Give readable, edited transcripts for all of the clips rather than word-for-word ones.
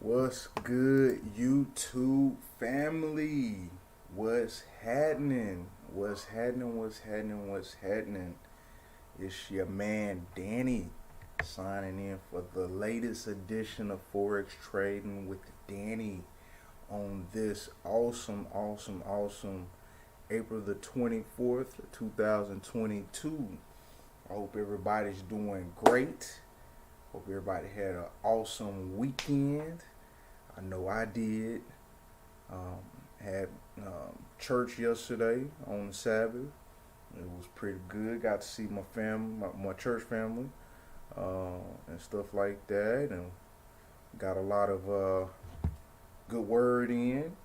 What's good, YouTube family? What's happening? What's happening? What's happening? What's happening? It's your man Danny signing in for the latest edition of Forex Trading with Danny on this awesome April the 24th, 2022. I hope everybody's doing great. Hope everybody had an awesome weekend. I know I did. Had church yesterday on the Sabbath. It was pretty good. Got to see my family, my church family, and stuff like that, and got a lot of good word in,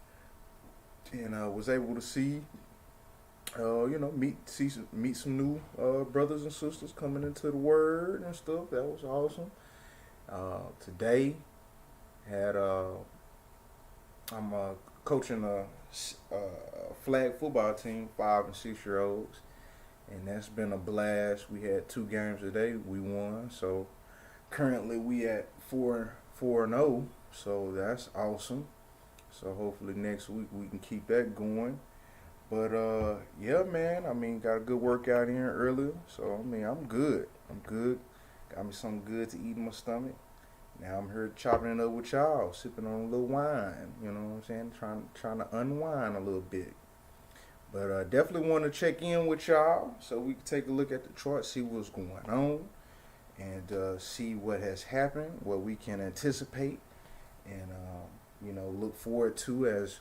and was able to see, meet some new brothers and sisters coming into the word and stuff. That was awesome. Today had I'm coaching a flag football team, 5 and 6 year olds, and that's been a blast. We had 2 games today. We won, so currently we at 4-0. So that's awesome. So hopefully next week we can keep that going. But yeah, man. I mean, got a good workout in earlier, so I mean, I'm good. Got me something good to eat in my stomach. Now I'm here chopping it up with y'all, sipping on a little wine. You know what I'm saying? Trying to unwind a little bit. But definitely want to check in with y'all so we can take a look at the chart, see what's going on, and see what has happened, what we can anticipate, and look forward to as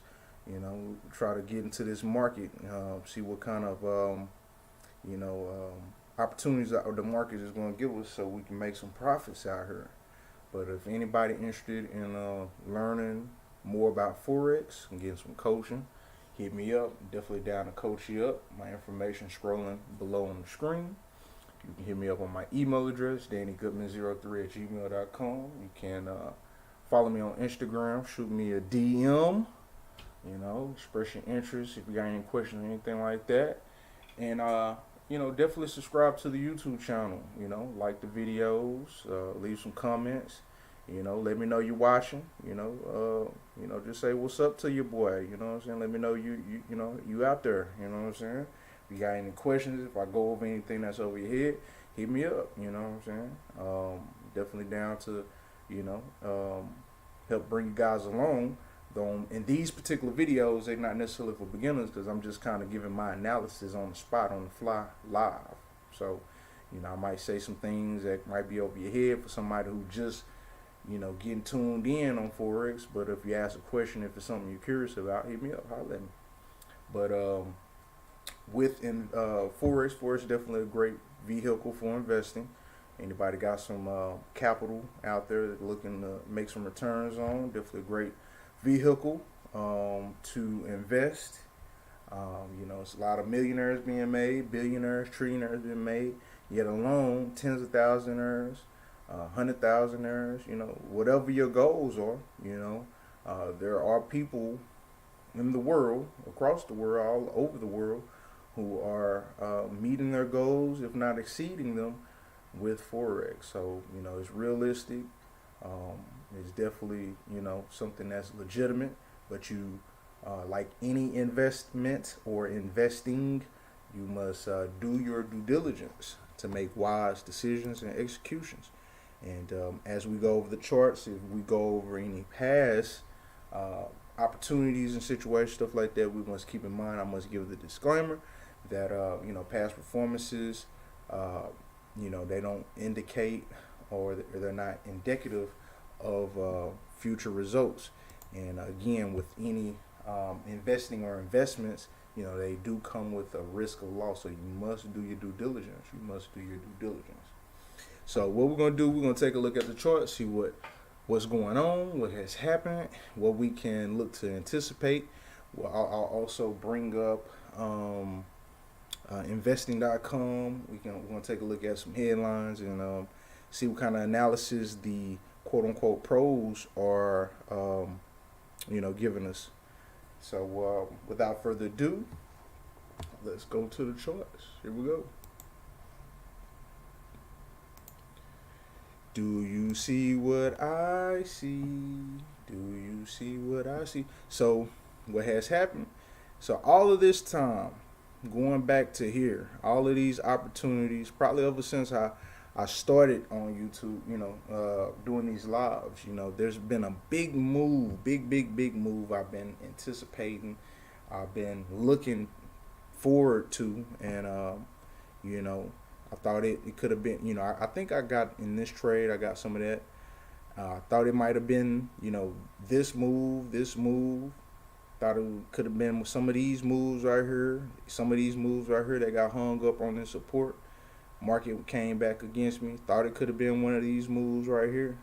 try to get into this market, see what kind of opportunities that the market is going to give us so we can make some profits out here. But if anybody interested in learning more about Forex and getting some coaching, hit me up. Definitely down to coach you up. My information scrolling below on the screen. You can hit me up on my email address, DannyGoodman03@gmail.com. You can follow me on Instagram. Shoot me a DM. Express your interest if you got any questions or anything like that. And definitely subscribe to the YouTube channel. Like the videos, leave some comments. Let me know you're watching. Just say what's up to your boy. You know what I'm saying? Let me know you out there. You know what I'm saying? If you got any questions, if I go over anything that's over your head, hit me up. You know what I'm saying? Definitely down to help bring you guys along. Though in these particular videos, they're not necessarily for beginners because I'm just kind of giving my analysis on the spot, on the fly, live. So, I might say some things that might be over your head for somebody who just, getting tuned in on Forex. But if you ask a question, if it's something you're curious about, hit me up, holler at me. But Forex is definitely a great vehicle for investing. Anybody got some capital out there that looking to make some returns on, definitely a great vehicle to invest. It's a lot of millionaires being made, billionaires, trillionaires being made, yet alone tens of thousandaires, 100,000aires, whatever your goals are. There are people in the world, across the world, all over the world, who are meeting their goals, if not exceeding them, with Forex. So, it's realistic. It's definitely, something that's legitimate, but you, like any investment or investing, you must do your due diligence to make wise decisions and executions. And as we go over the charts, if we go over any past opportunities and situations, stuff like that, we must keep in mind, I must give the disclaimer that, past performances, they don't indicate or they're not indicative of future results. And again, with any investing or investments, they do come with a risk of loss. So you must do your due diligence. So what we're going to do, we're going to take a look at the chart, see what's going on, what has happened, what we can look to anticipate. Well, I'll also bring up investing.com. We're going to take a look at some headlines and see what kind of analysis the quote-unquote pros are giving us. So without further ado, let's go to the charts. Here we go. Do you see what I see? Do you see what I see? So, what has happened? So, all of this time, going back to here, all of these opportunities, probably ever since I started on YouTube, doing these lives, there's been a big move, big move I've been anticipating, I've been looking forward to, and, you know, I thought it could have been, I think I got in this trade, I got some of that. I thought it might have been, this move. Thought it could have been some of these moves right here. Some of these moves right here that got hung up on this support. Market came back against me. Thought it could have been one of these moves right here.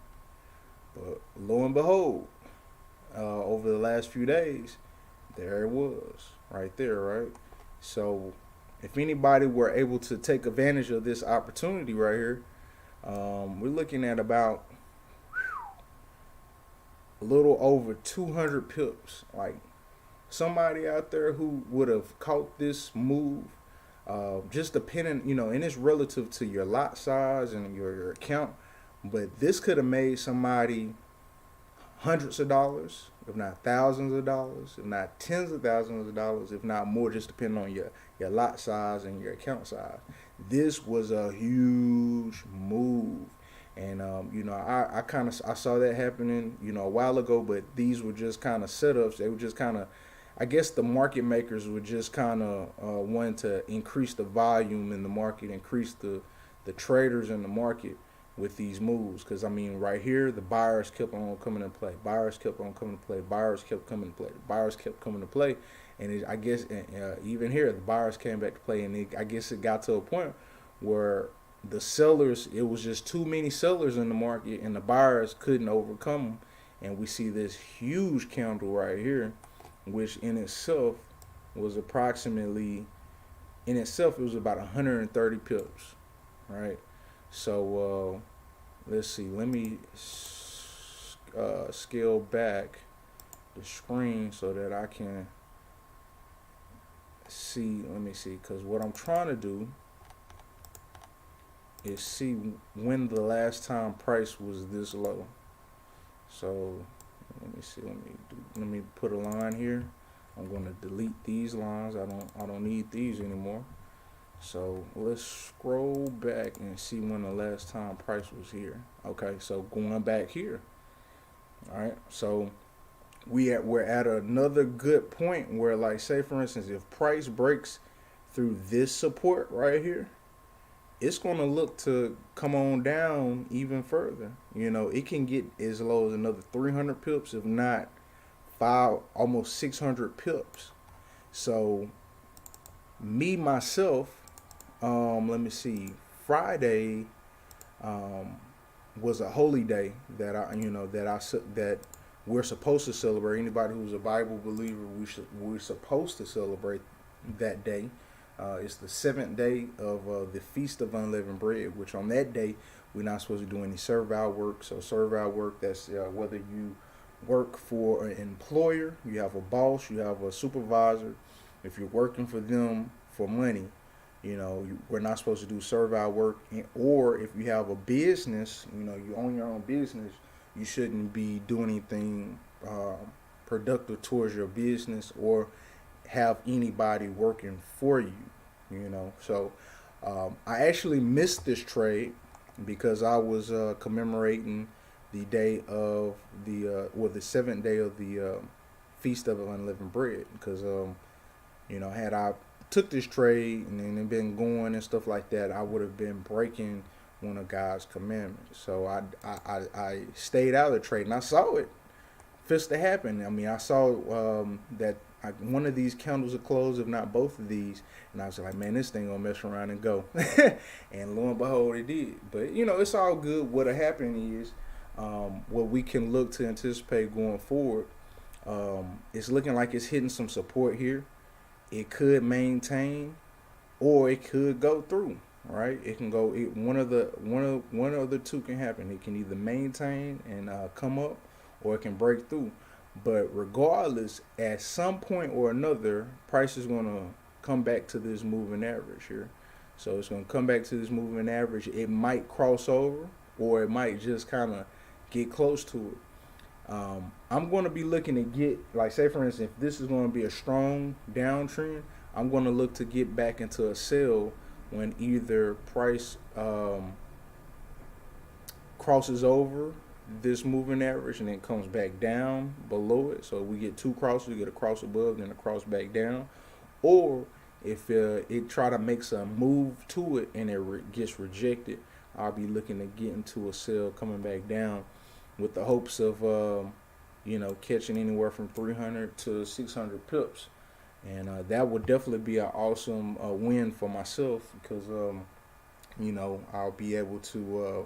But lo and behold, over the last few days, there it was. Right there, right? So if anybody were able to take advantage of this opportunity right here, we're looking at about a little over 200 pips. Like, somebody out there who would have caught this move, just depending, and it's relative to your lot size and your account, but this could have made somebody hundreds of dollars, if not thousands of dollars, if not tens of thousands of dollars, if not more, just depending on your lot size and your account size. This was a huge move. And I saw that happening, a while ago, but these were just kind of setups. They were just kind of, I guess the market makers were just kind of wanting to increase the volume in the market, increase the traders in the market with these moves. Because, right here, the buyers kept on coming to play. Buyers kept on coming to play. Buyers kept coming to play. The buyers kept coming to play. And I guess even here, the buyers came back to play. And I guess it got to a point where the sellers, it was just too many sellers in the market, and the buyers couldn't overcome them. And we see this huge candle right here, which in itself was approximately, it was about 130 pips, right? So let's see, let me scale back the screen so that I can see. Let me see, because what I'm trying to do is see when the last time price was this low. So let me see. Let me put a line here. I'm going to delete these lines. I don't need these anymore. So let's scroll back and see when the last time price was here. Okay, so going back here. All right. So we're at another good point where, like, say for instance, if price breaks through this support right here, it's going to look to come on down even further. It can get as low as another 300 pips, if not almost 600 pips. So me, myself, let me see, Friday was a holy day that that we're supposed to celebrate. Anybody who's a Bible believer, we're supposed to celebrate that day. It's the 7th day of the Feast of Unleavened Bread, which on that day, we're not supposed to do any servile work. So servile work, that's whether you work for an employer, you have a boss, you have a supervisor. If you're working for them for money, we're not supposed to do servile work. Or if you have a business, you own your own business, you shouldn't be doing anything productive towards your business or have anybody working for you, So I actually missed this trade because I was commemorating the day of the 7th day of the Feast of Unleavened Bread. Because had I took this trade and then it been going and stuff like that, I would have been breaking one of God's commandments. So I stayed out of the trade, and I saw it fist to happen. I saw that one of these candles are closed, if not both of these, and I was like, man, this thing gonna mess around and go. And lo and behold, it did. But it's all good. What'll happen is what we can look to anticipate going forward. It's looking like it's hitting some support here. It could maintain, or it could go through. Right? It can go. One of the two can happen. It can either maintain and come up, or it can break through. But regardless, at some point or another, price is going to come back to this moving average here. So it's going to come back to this moving average. It might cross over. or it might just kind of get close to it. I'm going to be looking to get, like, say for instance, if this is going to be a strong downtrend, I'm going to look to get back into a sell when either price crosses over this moving average and then comes back down below it. So we get two crosses, we get a cross above, then a cross back down. Or if it try to make a move to it and it gets rejected, I'll be looking to get into a sell coming back down with the hopes of catching anywhere from 300 to 600 pips. And that would definitely be an awesome win for myself because I'll be able to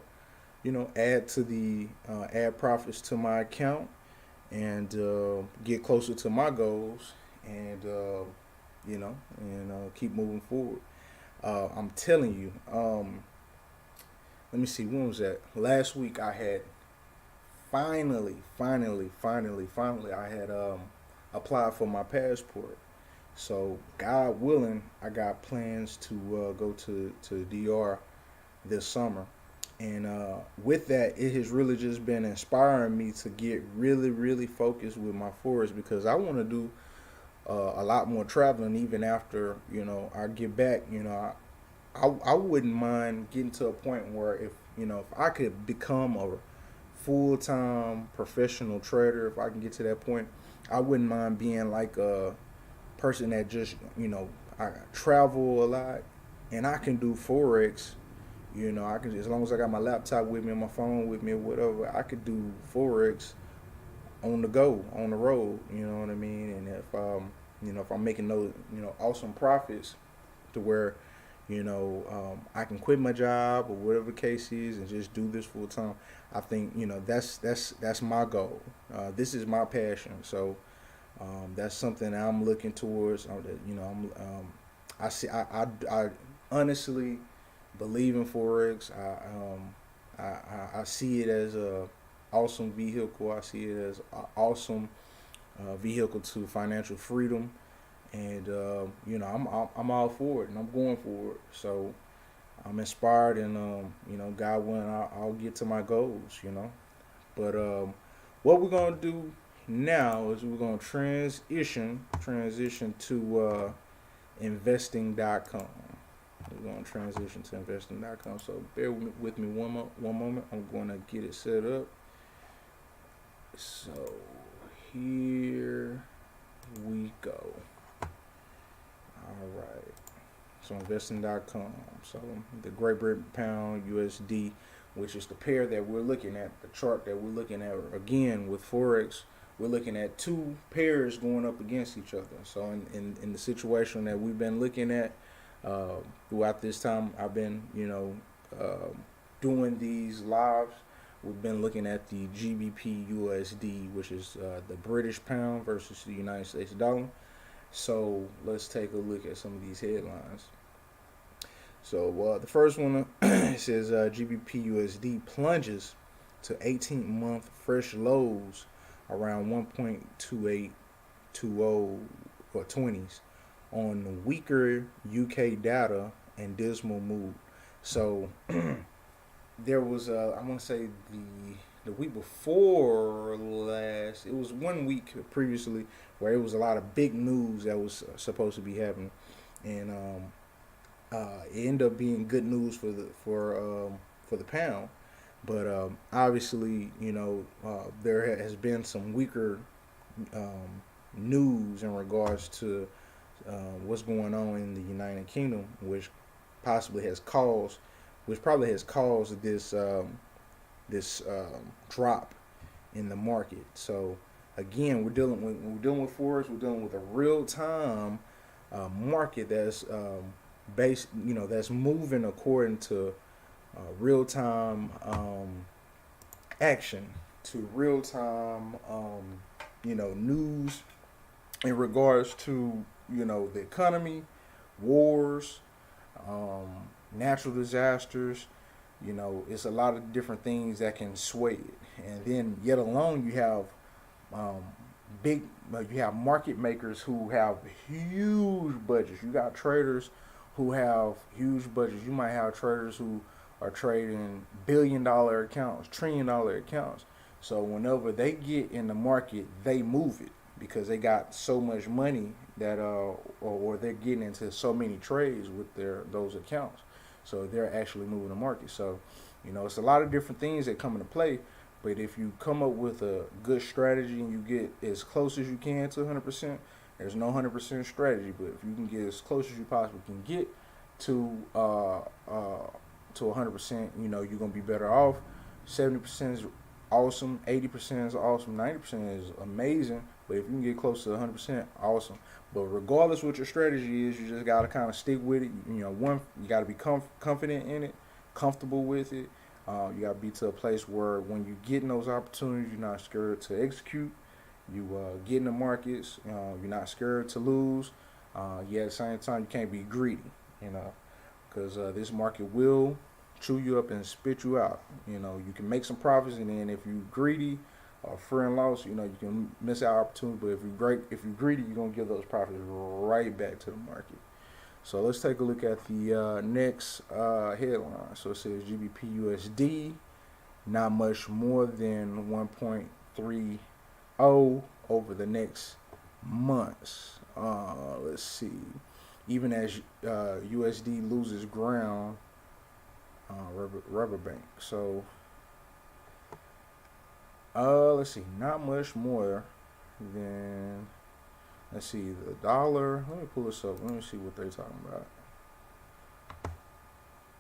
add to the add profits to my account and get closer to my goals and keep moving forward. I'm telling you, let me see, when was that? Last week I had finally I had applied for my passport. So God willing, I got plans to go to DR this summer. And with that, it has really just been inspiring me to get really focused with my Forex because I want to do a lot more traveling even after, I get back. I wouldn't mind getting to a point where if I could become a full-time professional trader, if I can get to that point, I wouldn't mind being like a person that just, I travel a lot and I can do Forex. I can, as long as I got my laptop with me, my phone with me, or whatever, I could do Forex on the go, on the road. You know what I mean? And if I'm making those, awesome profits, to where, I can quit my job or whatever the case is and just do this full time. I think that's my goal. This is my passion. So that's something that I'm looking towards. I honestly believe in Forex. I see it as a awesome vehicle. I see it as an awesome vehicle to financial freedom, and I'm all for it, and I'm going for it. So I'm inspired, and God willing, I'll get to my goals. But what we're gonna do now is we're gonna transition to investing.com. We're going to transition to investing.com. So bear with me one moment. I'm going to get it set up. So here we go. All right. So investing.com. So the Great Britain Pound USD, which is the pair that we're looking at, the chart that we're looking at. Again, with Forex, we're looking at two pairs going up against each other. So in the situation that we've been looking at, throughout this time I've been doing these lives, we've been looking at the GBPUSD, which is the British pound versus the United States dollar. So let's take a look at some of these headlines. So the first one says GBPUSD plunges to 18-month fresh lows around 1.2820 or 20s on weaker UK data and dismal mood. So there was I want to say the week before last, it was 1 week previously where it was a lot of big news that was supposed to be happening, and it ended up being good news for the pound. But obviously, there has been some weaker news in regards to what's going on in the United Kingdom, which probably has caused this drop in the market. So again, we're dealing with Forex. We're dealing with a real time market that's that's moving according to real time action, to real time news in regards to the economy, wars, natural disasters. It's a lot of different things that can sway it. And then yet alone you have you have market makers who have huge budgets. You got traders who have huge budgets. You might have traders who are trading billion-dollar accounts, trillion-dollar accounts. So whenever they get in the market, they move it because they got so much money that or they're getting into so many trades with those accounts. So they're actually moving the market. So, it's a lot of different things that come into play. But if you come up with a good strategy and you get as close as you can to 100%, there's no 100% strategy. But if you can get as close as you possibly can get to 100%, you're gonna be better off. 70% is awesome, 80% is awesome, 90% is amazing. But if you can get close to 100%, awesome. But regardless what your strategy is, you just gotta kind of stick with it. You gotta be confident in it, comfortable with it. You gotta be to a place where when you get in those opportunities, you're not scared to execute. You get in the markets, you're not scared to lose. Yet at the same time, you can't be greedy, because this market will chew you up and spit you out. You can make some profits, and then if you're greedy or fear and loss, you can miss out opportunity. But if you're greedy, you're gonna give those profits right back to the market. So let's take a look at the next headline. So it says GBPUSD, not much more than 1.30 over the next months. Let's see. Even as USD loses ground, rubber bank. So let's see. Not much more than. Let's see, the dollar. Let me pull this up. Let me see what they're talking about.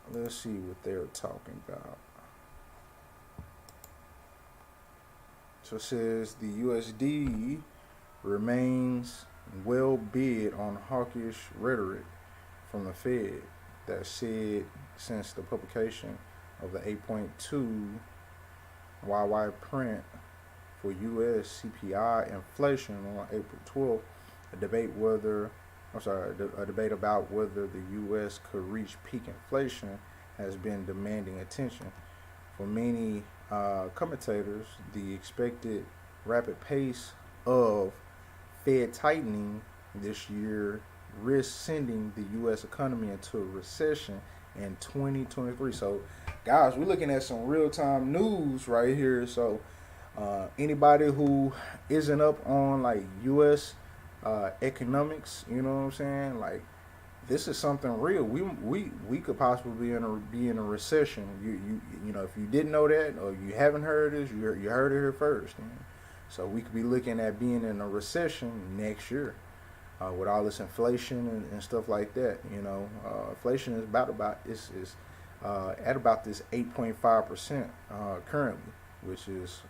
Let's see what they're talking about. So it says the USD remains well bid on hawkish rhetoric from the Fed that said since the publication of the 8.2 YY print for U.S. CPI inflation on April 12th. A debate about whether the U.S. could reach peak inflation has been demanding attention. For many commentators, the expected rapid pace of Fed tightening this year risks sending the U.S. economy into a recession in 2023. So, guys, we're looking at some real-time news right here. So, anybody who isn't up on like U.S. Economics, you know what I'm saying? Like, this is something real. We could possibly be in a recession. You know if you didn't know that or you haven't heard this, you heard it here first. So we could be looking at being in a recession next year with all this inflation and stuff like that. Inflation is at about this 8.5% currently, which is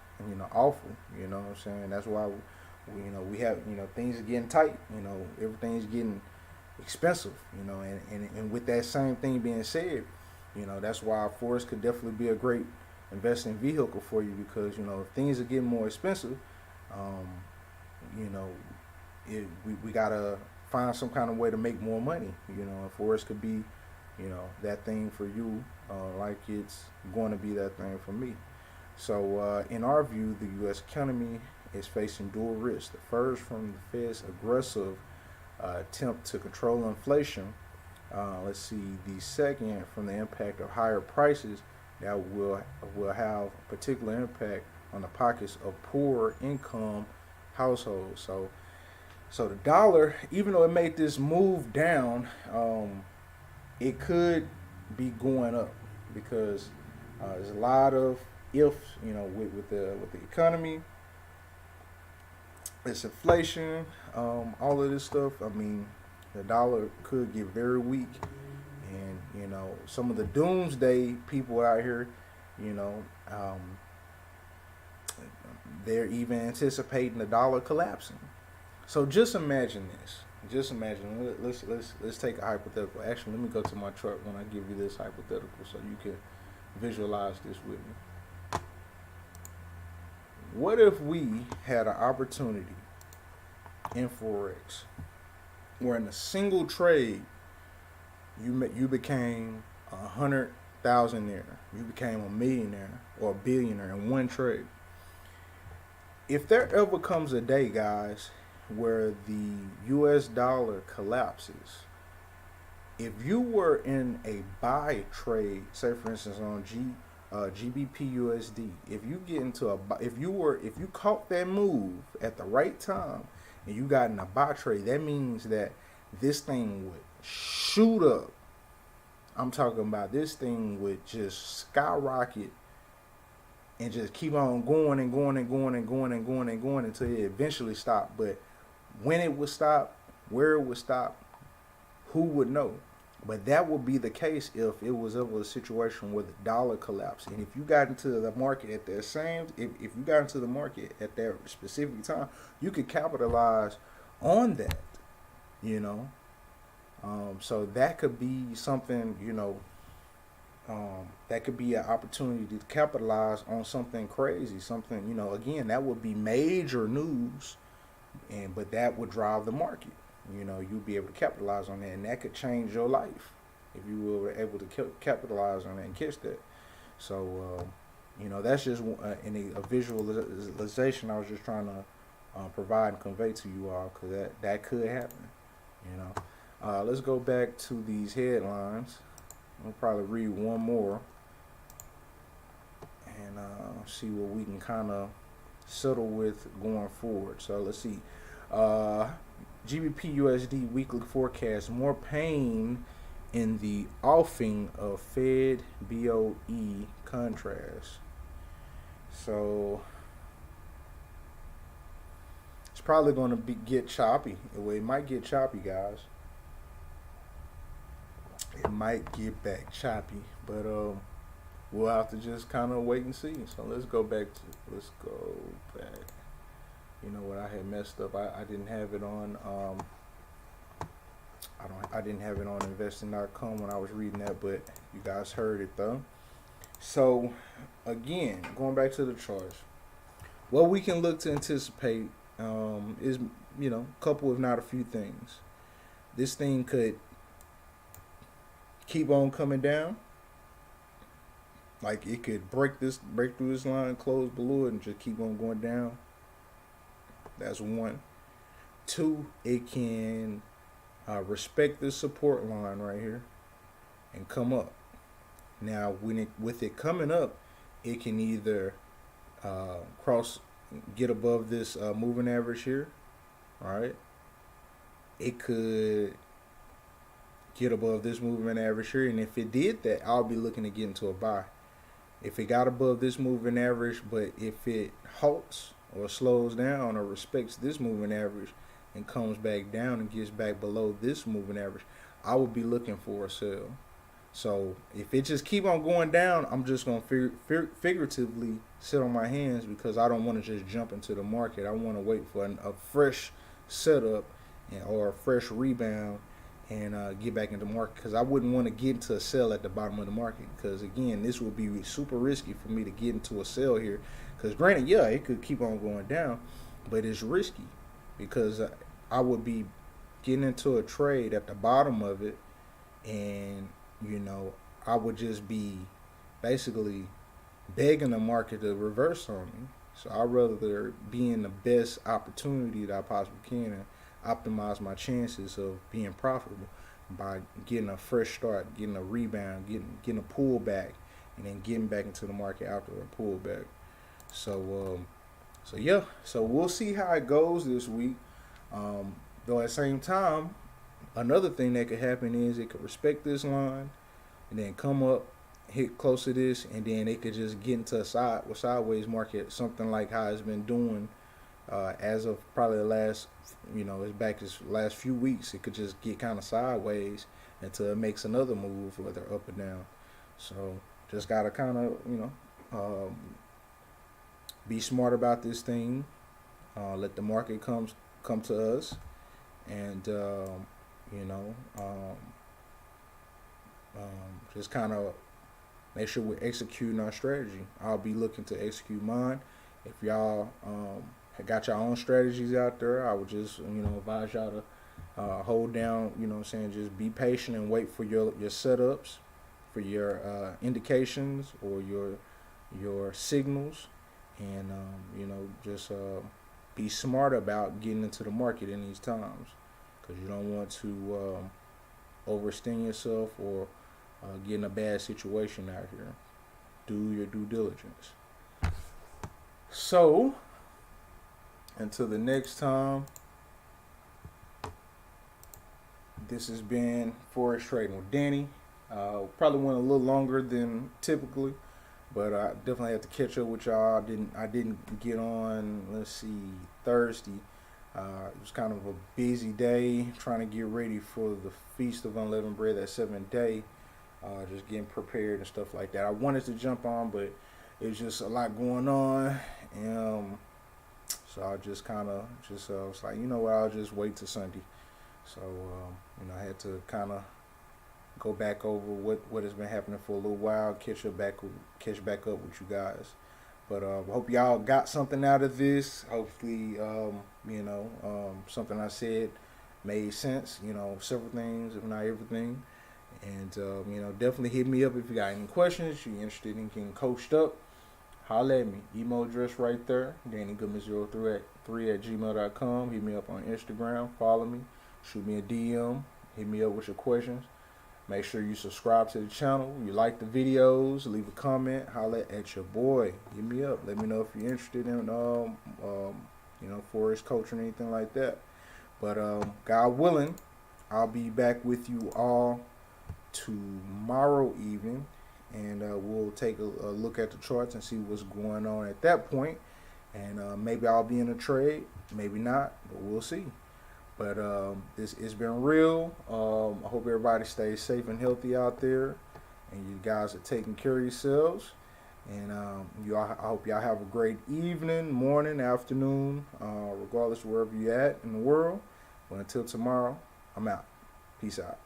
awful. You know what I'm saying? That's why we have things are getting tight. Everything's getting expensive. And with that same thing being said, that's why Forex could definitely be a great investing vehicle for you, because if things are getting more expensive, we gotta find some kind of way to make more money. And Forex could be that thing for you, like it's going to be that thing for me. So in our view, the U.S. economy is facing dual risks. The first from the Fed's aggressive attempt to control inflation. Let's see. The second from the impact of higher prices that will have a particular impact on the pockets of poor income households. So the dollar, even though it made this move down, it could be going up because there's a lot of ifs, with the economy. It's inflation, all of this stuff. I mean, the dollar could get very weak, and some of the doomsday people out here, they're even anticipating the dollar collapsing. So just imagine this. Just imagine. Let's take a hypothetical. Actually, let me go to my chart when I give you this hypothetical, so you can visualize this with me. What if we had an opportunity in Forex where in a single trade you became 100,000-aire, you became a millionaire or a billionaire in one trade? If there ever comes a day, guys, where the U.S. dollar collapses, if you were in a buy trade, say for instance on GBPUSD, if you get into if you caught that move at the right time and you got in a buy trade, that means that this thing would shoot up. I'm talking about this thing would just skyrocket and just keep on going and going and going and going and going and going until it eventually stopped. But when it would stop, where it would stop, who would know? But that would be the case if it was ever a situation where the dollar collapsed. And if you got into the market at that if you got into the market at that specific time, you could capitalize on that, you know. So that could be something, you know, that could be an opportunity to capitalize on something crazy, something, you know, again, that would be major news, but that would drive the market. You know, you'll be able to capitalize on that, and that could change your life if you were able to capitalize on that and catch that. So, you know, that's just a visualization I was just trying to provide and convey to you all, because that could happen, you know. Let's go back to these headlines. I'll probably read one more and see what we can kind of settle with going forward. So let's see. GBPUSD weekly forecast, more pain in the offing of Fed BOE contrast. So it's probably going to get choppy. It might get choppy, guys. It might get back choppy, but we'll have to just kind of wait and see. So let's go back. You know what, I had messed up. I didn't have it on. I didn't have it on investing.com when I was reading that, but you guys heard it though. So again, going back to the charts, what we can look to anticipate is, you know, a couple if not a few things. This thing could keep on coming down. Like it could break through this line, close below it, and just keep on going down. That's one. Two, it can respect this support line right here and come up. Now, with it coming up, it can either get above this moving average here. All right. It could get above this moving average here, and if it did that, I'll be looking to get into a buy. If it got above this moving average, but if it halts or slows down or respects this moving average and comes back down and gets back below this moving average, I would be looking for a sell. So if it just keep on going down, I'm just going to figuratively sit on my hands, because I don't want to just jump into the market. I want to wait for a fresh setup or a fresh rebound and get back into the market, because I wouldn't want to get into a sell at the bottom of the market, because again, this would be super risky for me to get into a sell here, because granted, yeah, it could keep on going down, but it's risky because I would be getting into a trade at the bottom of it, and you know, I would just be basically begging the market to reverse on me. So I'd rather be in the best opportunity that I possibly can and optimize my chances of being profitable by getting a fresh start, getting a rebound, getting a pullback, and then getting back into the market after a pullback. So yeah, so we'll see how it goes this week. Though at the same time, another thing that could happen is it could respect this line and then come up, hit close to this, and then it could just get into a sideways market, something like how it's been doing as of probably the last, you know, it's back this last few weeks. It could just get kind of sideways until it makes another move, whether up or down. So just gotta kind of, you know, be smart about this thing. Let the market come to us, and you know, just kind of make sure we're executing our strategy. I'll be looking to execute mine. If y'all got your own strategies out there, I would just, you know, advise y'all to hold down, you know what I'm saying, just be patient and wait for your setups, for your indications or your signals, and you know, just be smart about getting into the market in these times, because you don't want to overextend yourself or get in a bad situation out here. Do your due diligence. So, until the next time, this has been Forex Trading with Danny. Probably went a little longer than typically, but I definitely have to catch up with y'all. I didn't get on, let's see, Thursday. It was kind of a busy day trying to get ready for the Feast of Unleavened Bread, that 7th day. Just getting prepared and stuff like that. I wanted to jump on, but it was just a lot going on. And, so I just kind of was like, you know what, I'll just wait till Sunday. So, I had to kind of go back over what has been happening for a little while, catch back up with you guys. But I hope y'all got something out of this. Hopefully, something I said made sense. Several things, if not everything. And, definitely hit me up if you got any questions, you're interested in getting coached up. Holla at me. Email address right there, DannyGoodman03@gmail.com. Hit me up on Instagram. Follow me. Shoot me a DM. Hit me up with your questions. Make sure you subscribe to the channel. You like the videos. Leave a comment. Holla at your boy. Hit me up. Let me know if you're interested in, Forex coaching or anything like that. But God willing, I'll be back with you all tomorrow evening, and we'll take a look at the charts and see what's going on at that point. And maybe I'll be in a trade, maybe not, but we'll see. But it's been real. I hope everybody stays safe and healthy out there, and you guys are taking care of yourselves. And I hope y'all have a great evening, morning, afternoon, regardless of wherever you're at in the world. But until tomorrow, I'm out. Peace out.